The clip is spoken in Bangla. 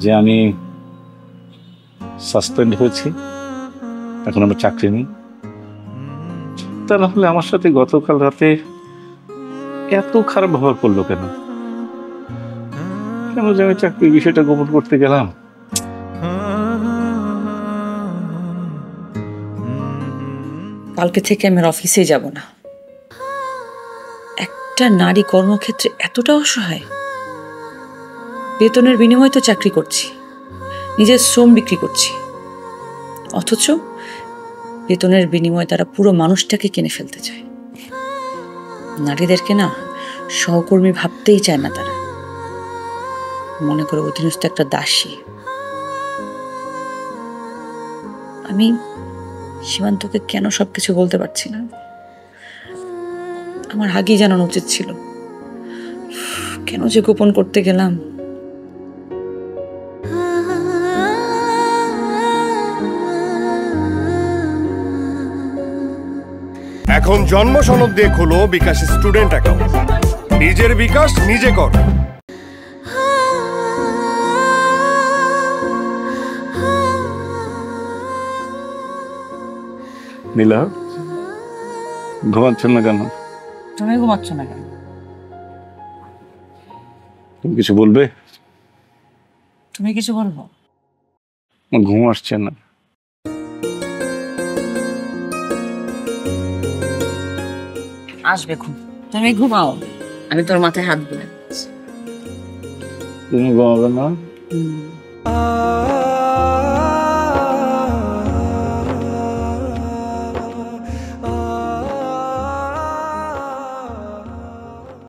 যে আমি সাসপেন্ড হয়েছি, এখন আমার চাকরি নেই। তা না হলে আমার সাথে গতকাল রাতে এত খারাপ ব্যবহার করলো কেন? কেন যে আমি চাকরির বিষয়টা গোপন করতে গেলাম? কালকে থেকে আমি অফিসে যাব না। একটা নারী কর্মক্ষেত্রে এতটা অসহায়। বেতনের বিনিময়ে তো চাকরি করছি, নিজের শ্রম বিক্রি করছি, অথচ বেতনের বিনিময়ে তারা পুরো মানুষটাকে কিনে ফেলতে চায়। নারীদেরকে না সহকর্মী ভাবতেই চায় না তারা, মনে করে অধীনস্থ একটা দাসী। আমি সীমান্তকে কেন সবকিছু বলতে পারছি না? আমার আগেই জানানো উচিত ছিল। কেন যে গোপন করতে গেলাম? এখন জন্ম সনদ দিয়ে খোলো বিকাশ স্টুডেন্ট অ্যাকাউন্ট। নিজের বিকাশ নিজে কর। নীলা, ঘুমাচ্ছেন না কেন? তুমি ঘুমাচ্ছ না কেন? তুমি কিছু বলবে? তুমি কিছু বলবো? আমার ঘুম আসছে না। আসবে ঘুম, তুমি ঘুমাও, আমি তোর মাথায় হাত দিলাম। তুমি ঘুমাবে না?